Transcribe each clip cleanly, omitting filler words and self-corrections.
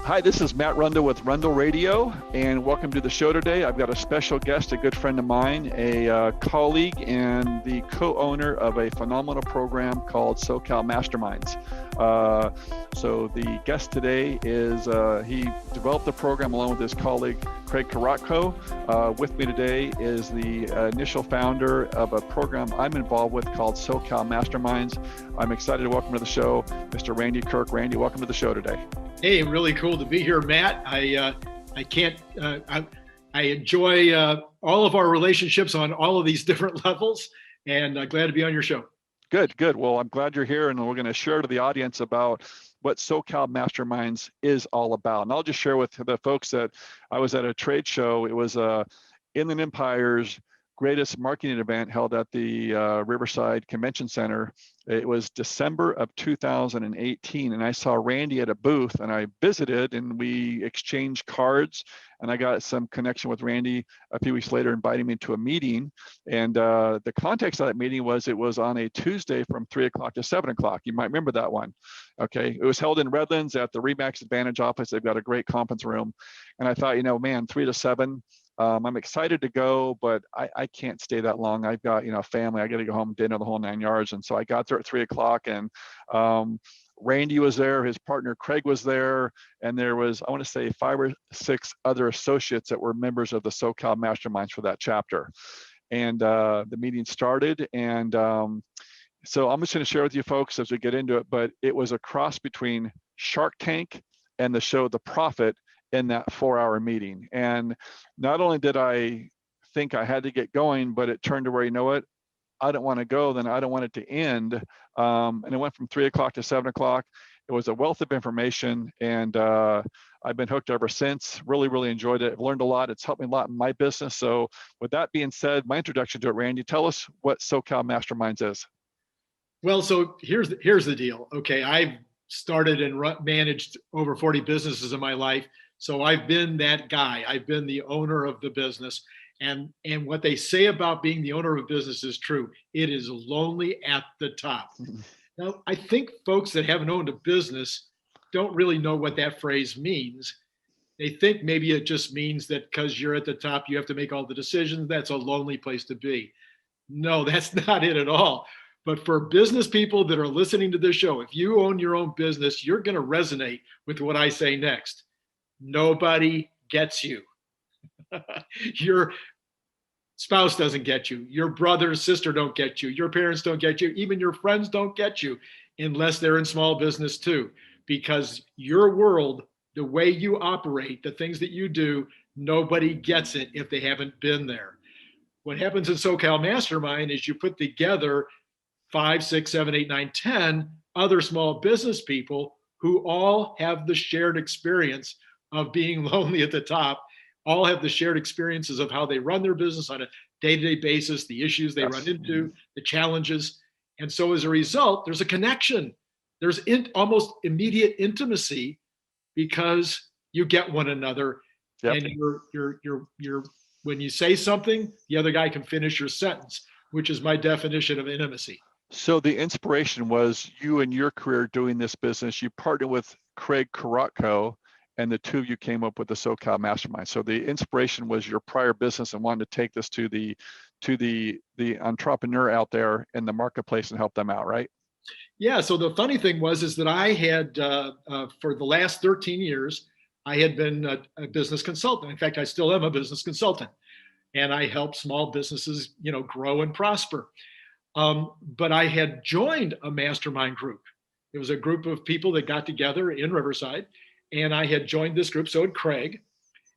Hi, this is Matt Rundle with Rundle Radio, and welcome to the show today. I've got a special guest, a good friend of mine, a colleague and the co-owner of a phenomenal program called SoCal Masterminds. So the guest today is, he developed the program along with his colleague, Kirk. With me today is the initial founder of a program I'm involved with called SoCal Masterminds. I'm excited to welcome to the show, Mr. Randy Kirk. Randy, welcome to the show today. Hey, really cool to be here, Matt. I enjoy all of our relationships on all of these different levels, and glad to be on your show. Good. Well, I'm glad you're here, and we're going to share to the audience about what SoCal Masterminds is all about. And I'll just share with the folks that I was at a trade show. It was Inland Empire's greatest marketing event held at the Riverside Convention Center. It was December of 2018, and I saw Randy at a booth, and I visited, and we exchanged cards, and I got some connection with Randy a few weeks later, inviting me to a meeting. And the context of that meeting was, it was on a Tuesday from 3 o'clock to 7 o'clock. You might remember that one. Okay, it was held in Redlands at the Remax Advantage office. They've got a great conference room. And I thought, man, 3 to 7, I'm excited to go, but I can't stay that long. I've got, family. I got to go home, dinner, the whole 9 yards. And so I got there at 3 o'clock, and Randy was there, his partner Craig was there, and there was, I want to say, 5 or 6 other associates that were members of the SoCal Masterminds for that chapter. And the meeting started, and so I'm just going to share with you folks as we get into it, but it was a cross between Shark Tank and the show The Profit in that 4-hour meeting. And not only did I think I had to get going, but it turned to where, I don't want to go, then I don't want it to end. And it went from 3 o'clock to 7 o'clock. It was a wealth of information, and I've been hooked ever since. Really enjoyed it. I've learned a lot. It's helped me a lot in my business. So with that being said, my introduction to it, Randy, tell us what SoCal Masterminds is. Well, so here's the deal. Okay, I've started and managed over 40 businesses in my life. So I've been that guy. I've been the owner of the business. And what they say about being the owner of a business is true. It is lonely at the top. Now, I think folks that haven't owned a business don't really know what that phrase means. They think maybe it just means that because you're at the top, you have to make all the decisions. That's a lonely place to be. No, that's not it at all. But for business people that are listening to this show, if you own your own business, you're going to resonate with what I say next. Nobody gets you. Your spouse doesn't get you. Your brother or sister don't get you. Your parents don't get you. Even your friends don't get you unless they're in small business too. Because your world, the way you operate, the things that you do, nobody gets it if they haven't been there. What happens in SoCal Mastermind is you put together 5, 6, 7, 8, 9, 10 other small business people who all have the shared experience of being lonely at the top, all have the shared experiences of how they run their business on a day-to-day basis, the issues they run into, the challenges. And so as a result, there's a connection. There's almost immediate intimacy because you get one another. Yep. And you're when you say something, the other guy can finish your sentence, which is my definition of intimacy. So the inspiration was you and your career doing this business. You partnered with Craig Carrotco, and the two of you came up with the SoCal Mastermind. So the inspiration was your prior business and wanted to take this to the entrepreneur out there in the marketplace and help them out, right? Yeah. So the funny thing is that I had for the last 13 years, I had been a business consultant. In fact, I still am a business consultant, and I help small businesses, grow and prosper. But I had joined a mastermind group. It was a group of people that got together in Riverside. And I had joined this group, so had Craig.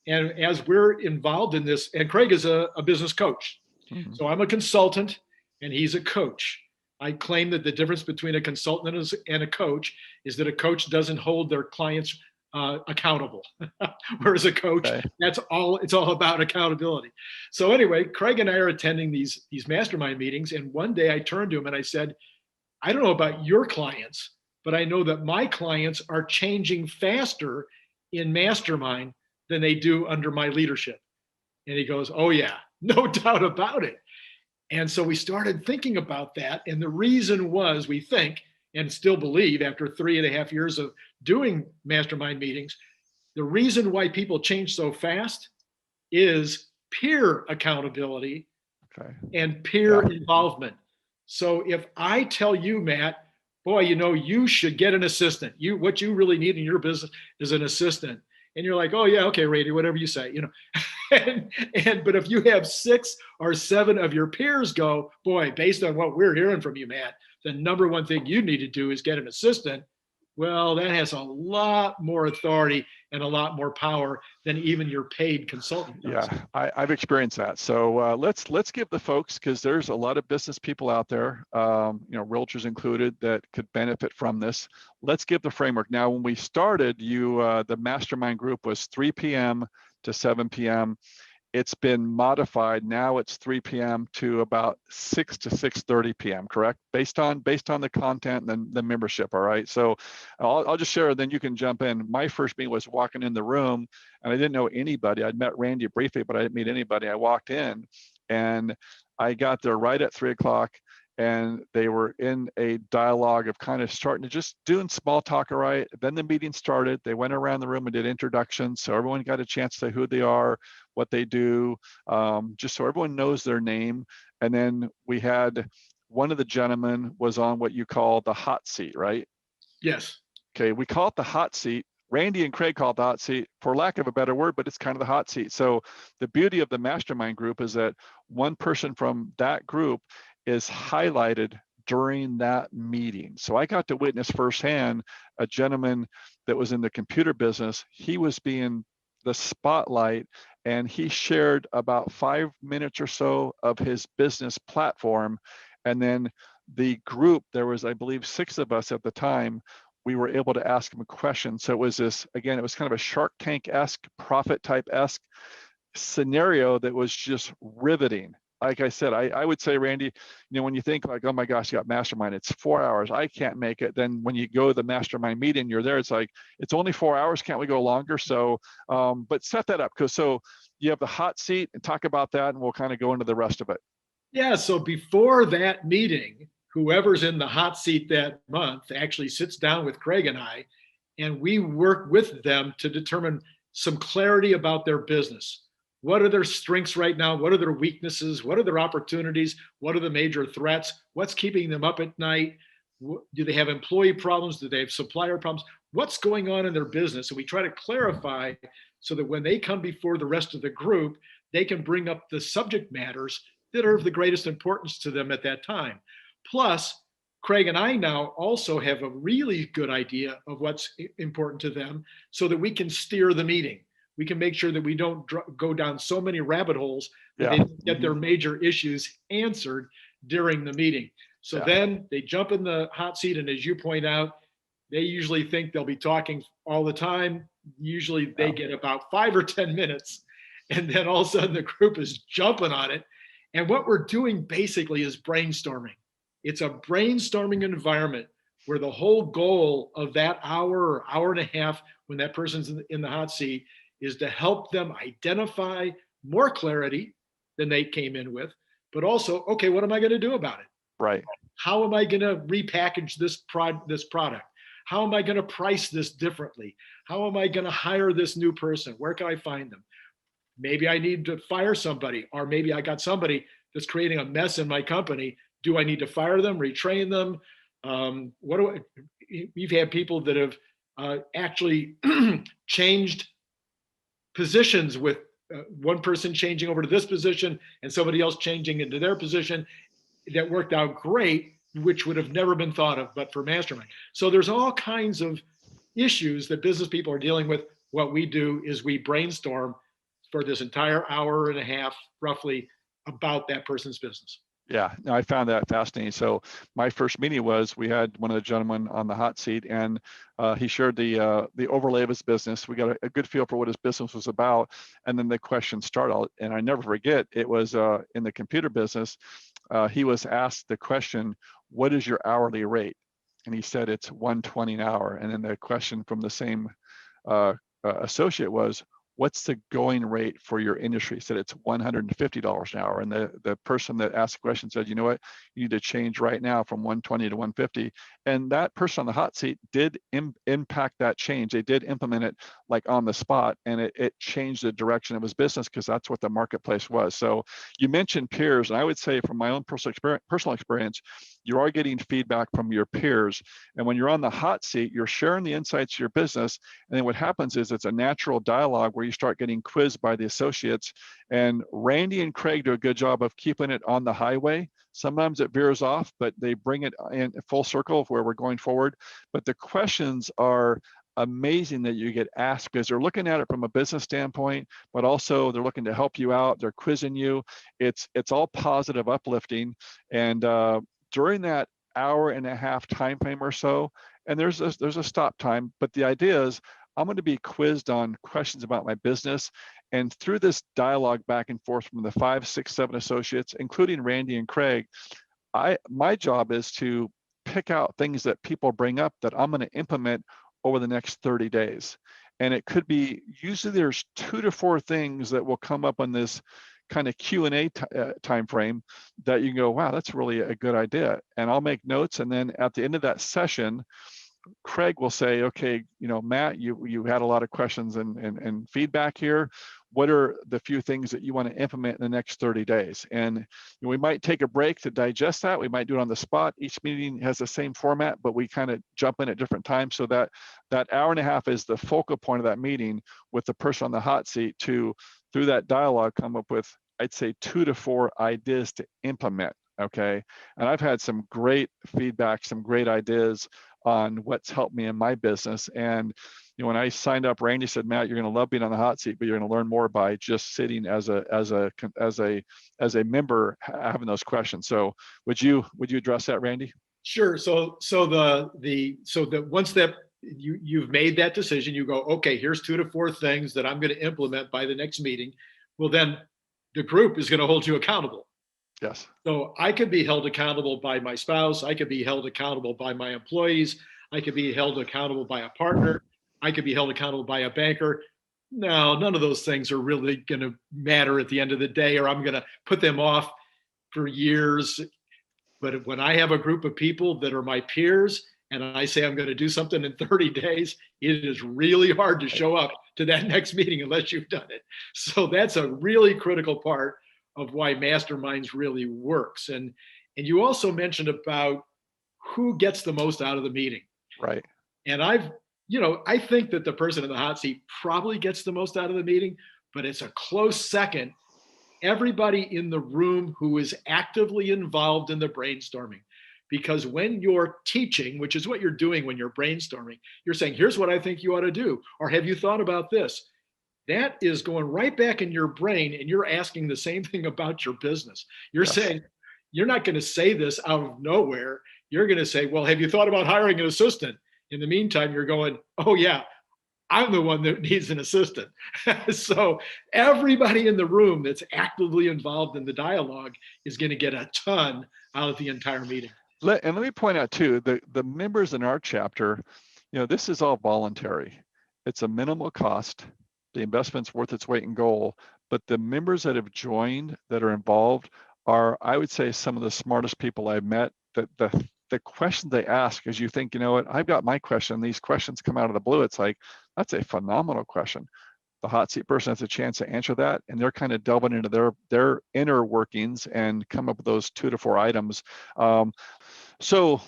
And as we're involved in this, and Craig is a business coach. Mm-hmm. So I'm a consultant and he's a coach. I claim that the difference between a consultant and a coach is that a coach doesn't hold their clients accountable. Whereas a coach, it's all about accountability. So anyway, Craig and I are attending these mastermind meetings. And one day I turned to him and I said, I don't know about your clients, but I know that my clients are changing faster in mastermind than they do under my leadership. And he goes, oh yeah, no doubt about it. And so we started thinking about that. And the reason was, we think and still believe after 3.5 years of doing mastermind meetings, The reason why people change so fast is peer accountability Okay. and peer involvement. So if I tell you, Matt, boy, you should get an assistant. What you really need in your business is an assistant. And you're like, oh yeah, okay, Randy, whatever you say, but if you have 6 or 7 of your peers go, boy, based on what we're hearing from you, Matt, the number one thing you need to do is get an assistant. Well, that has a lot more authority and a lot more power than even your paid consultant does. Yeah, I've experienced that. So let's give the folks, because there's a lot of business people out there, realtors included, that could benefit from this. Let's give the framework. Now, when we started, the mastermind group was 3 p.m. to 7 p.m. It's been modified. Now it's 3 p.m. to about 6 to 6:30 p.m. Correct? Based on the content and the membership. All right. So I'll just share, then you can jump in. My first meeting was walking in the room, and I didn't know anybody. I'd met Randy briefly, but I didn't meet anybody. I walked in, and I got there right at 3 o'clock. And they were in a dialogue of kind of starting to just doing small talk, all right? Then the meeting started. They went around the room and did introductions. So everyone got a chance to say who they are, what they do, just so everyone knows their name. And then we had one of the gentlemen was on what you call the hot seat, right? Yes. Okay, we call it the hot seat. Randy and Craig call it the hot seat, for lack of a better word, but it's kind of the hot seat. So the beauty of the mastermind group is that one person from that group is highlighted during that meeting. So I got to witness firsthand a gentleman that was in the computer business. He was being the spotlight, and he shared about 5 minutes or so of his business platform. And then the group, there was, I believe, 6 of us at the time, we were able to ask him a question. So it was this, again, it was kind of a Shark Tank-esque, profit type-esque scenario that was just riveting. Like I said, I would say, Randy, when you think like, oh my gosh, you got mastermind, it's 4 hours, I can't make it. Then when you go to the mastermind meeting, you're there, it's like, it's only 4 hours, can't we go longer? So, but set that up, because so you have the hot seat, and talk about that, and we'll kind of go into the rest of it. Yeah, so before that meeting, whoever's in the hot seat that month actually sits down with Craig and I, and we work with them to determine some clarity about their business. What are their strengths right now? What are their weaknesses? What are their opportunities? What are the major threats? What's keeping them up at night? Do they have employee problems? Do they have supplier problems? What's going on in their business? And we try to clarify so that when they come before the rest of the group, they can bring up the subject matters that are of the greatest importance to them at that time. Plus, Craig and I now also have a really good idea of what's important to them so that we can steer the meeting. We can make sure that we don't go down so many rabbit holes that they get their major issues answered during the meeting. So then they jump in the hot seat, and as you point out, they usually think they'll be talking all the time. Usually they get about 5 or 10 minutes, and then all of a sudden the group is jumping on it. And what we're doing basically is brainstorming. It's a brainstorming environment where the whole goal of that hour or hour and a half when that person's in the hot seat is to help them identify more clarity than they came in with, but also, okay, what am I going to do about it? Right. How am I going to repackage this product? How am I going to price this differently? How am I going to hire this new person? Where can I find them? Maybe I need to fire somebody, or maybe I got somebody that's creating a mess in my company. Do I need to fire them, retrain them? We've had people that have actually changed positions, with one person changing over to this position and somebody else changing into their position. That worked out great, which would have never been thought of but for Mastermind. So there's all kinds of issues that business people are dealing with. What we do is we brainstorm for this entire hour and a half, roughly, about that person's business. Yeah, no, I found that fascinating. So my first meeting was, we had one of the gentlemen on the hot seat, and he shared the overlay of his business. We got a good feel for what his business was about, and then the question started. And I never forget, it was in the computer business. He was asked the question, "What is your hourly rate?" And he said it's $120 an hour. And then the question from the same associate was, "What's the going rate for your industry?" He said it's $150 an hour. And the person that asked the question said, "You know what? You need to change right now from 120 to 150. And that person on the hot seat did impact that change. They did implement it like on the spot, and it changed the direction of his business because that's what the marketplace was. So you mentioned peers, and I would say from my own personal experience, you are getting feedback from your peers. And when you're on the hot seat, you're sharing the insights of your business. And then what happens is it's a natural dialogue where you start getting quizzed by the associates. And Randy and Craig do a good job of keeping it on the highway. Sometimes it veers off, but they bring it in full circle of where we're going forward. But the questions are amazing that you get asked because they're looking at it from a business standpoint, but also they're looking to help you out. They're quizzing you. It's all positive, uplifting. And during that hour and a half time frame or so, and there's a stop time, but the idea is I'm going to be quizzed on questions about my business. And through this dialogue back and forth from the 5, 6, 7 associates, including Randy and Craig, my job is to pick out things that people bring up that I'm going to implement over the next 30 days. And it could be, usually there's 2 to 4 things that will come up on this kind of Q&A time frame that you can go, wow, that's really a good idea. And I'll make notes. And then at the end of that session, Craig will say, okay, Matt, you had a lot of questions and feedback here. What are the few things that you want to implement in the next 30 days? And we might take a break to digest that. We might do it on the spot. Each meeting has the same format, but we kind of jump in at different times so that hour and a half is the focal point of that meeting with the person on the hot seat to, through that dialogue, come up with, I'd say 2 to 4 ideas to implement. Okay. And I've had some great feedback, some great ideas on what's helped me in my business. And when I signed up, Randy said, Matt, you're going to love being on the hot seat, but you're going to learn more by just sitting as a member having those questions. So would you address that, Randy? Sure. So once that you've made that decision, you go, okay, here's 2 to 4 things that I'm going to implement by the next meeting. Well, then the group is going to hold you accountable. Yes. So I could be held accountable by my spouse. I could be held accountable by my employees. I could be held accountable by a partner. I could be held accountable by a banker. No, none of those things are really going to matter at the end of the day, or I'm going to put them off for years. But when I have a group of people that are my peers and I say I'm going to do something in 30 days, it is really hard to show up to that next meeting unless you've done it. So that's a really critical part of why Masterminds really works. And you also mentioned about who gets the most out of the meeting. Right. And I think that the person in the hot seat probably gets the most out of the meeting, but it's a close second. Everybody in the room who is actively involved in the brainstorming. Because when you're teaching, which is what you're doing when you're brainstorming, you're saying, here's what I think you ought to do. Or have you thought about this? That is going right back in your brain, and you're asking the same thing about your business. You're saying, you're not going to say this out of nowhere. You're going to say, well, have you thought about hiring an assistant? In the meantime, you're going, oh yeah, I'm the one that needs an assistant. So everybody in the room that's actively involved in the dialogue is going to get a ton out of the entire meeting. Let me point out too, the members in our chapter, this is all voluntary. It's a minimal cost. The investment's worth its weight in gold, but the members that have joined, that are involved, are, I would say, some of the smartest people I've met. The questions they ask, as you think, what, I've got my question. These questions come out of the blue. It's like, that's a phenomenal question. The hot seat person has a chance to answer that, and they're kind of delving into their inner workings and come up with those 2 to 4 items. So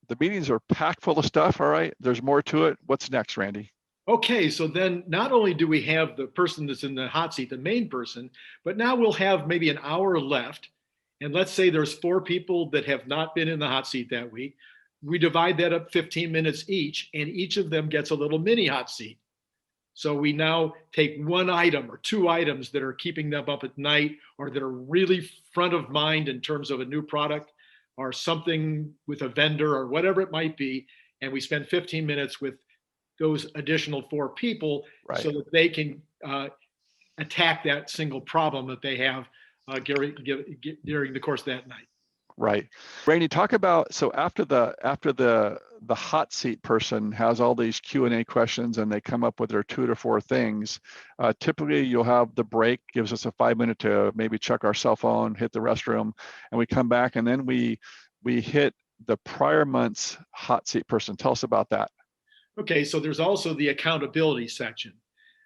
the meetings are packed full of stuff. All right, there's more to it. What's next, Randy? Okay, so then not only do we have the person that's in the hot seat, the main person, but now we'll have maybe an hour left. And let's say there's 4 people that have not been in the hot seat that week. We divide that up 15 minutes each, and each of them gets a little mini hot seat. So we now take 1 item or 2 items that are keeping them up at night, or that are really front of mind in terms of a new product or something with a vendor or whatever it might be. And we spend 15 minutes with those additional 4 people, right, so that they can attack that single problem that they have during the course of that night. Right. Randy, talk about, so after the hot seat person has all these Q&A questions and they come up with their 2 to 4 things, typically you'll have the break, gives us a 5 minute to maybe check our cell phone, hit the restroom, and we come back, and then we hit the prior month's hot seat person. Tell us about that. Okay, so there's also the accountability section.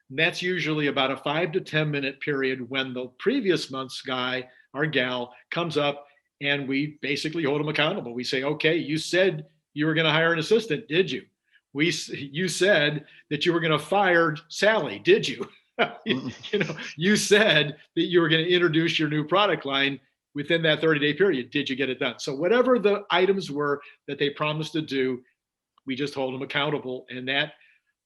And that's usually about a 5 to 10 minute period when the previous month's guy or gal comes up and we basically hold them accountable. We say, okay, you said you were going to hire an assistant, did you? You said that you were going to fire Sally, did you? You said that you were going to introduce your new product line within that 30-day period. Did you get it done? So whatever the items were that they promised to do, we just hold them accountable. And that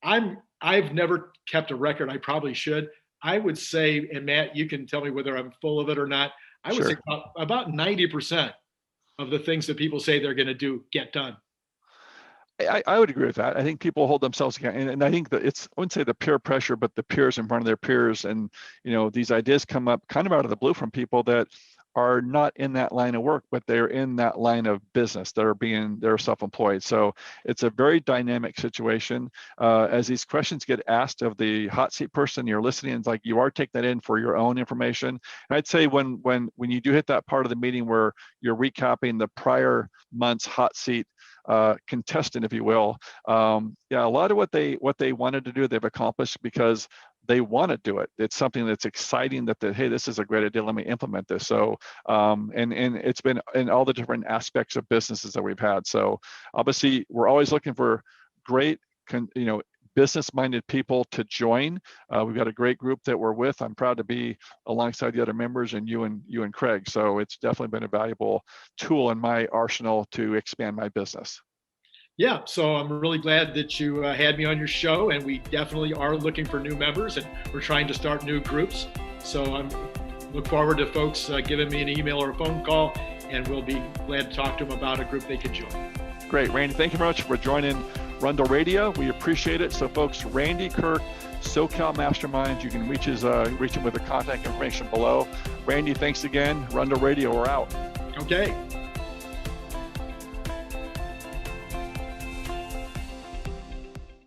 I've never kept a record. I probably should. I would say, and Matt, you can tell me whether I'm full of it or not. I would say about 90% of the things that people say they're going to do get done. I would agree with that. I think people hold themselves accountable, and I think that I wouldn't say the peer pressure, but the peers in front of their peers, and these ideas come up kind of out of the blue from people that are not in that line of work, but they're in that line of business. They're self-employed. So it's a very dynamic situation. As these questions get asked of the hot seat person, you're listening, it's like you are taking that in for your own information. And I'd say when you do hit that part of the meeting where you're recapping the prior month's hot seat contestant, if you will, a lot of what they wanted to do, they've accomplished because they want to do it. It's something that's exciting that hey, this is a great idea. Let me implement this. So, and it's been in all the different aspects of businesses that we've had. So obviously we're always looking for great, business-minded people to join. We've got a great group that we're with. I'm proud to be alongside the other members and you and Craig. So it's definitely been a valuable tool in my arsenal to expand my business. Yeah, so I'm really glad that you had me on your show, and we definitely are looking for new members, and we're trying to start new groups. So I'm look forward to folks giving me an email or a phone call, and we'll be glad to talk to them about a group they could join. Great, Randy. Thank you very much for joining Rundle Radio. We appreciate it. So folks, Randy Kirk, SoCal Masterminds, you can reach him with the contact information below. Randy, thanks again. Rundle Radio, we're out. Okay.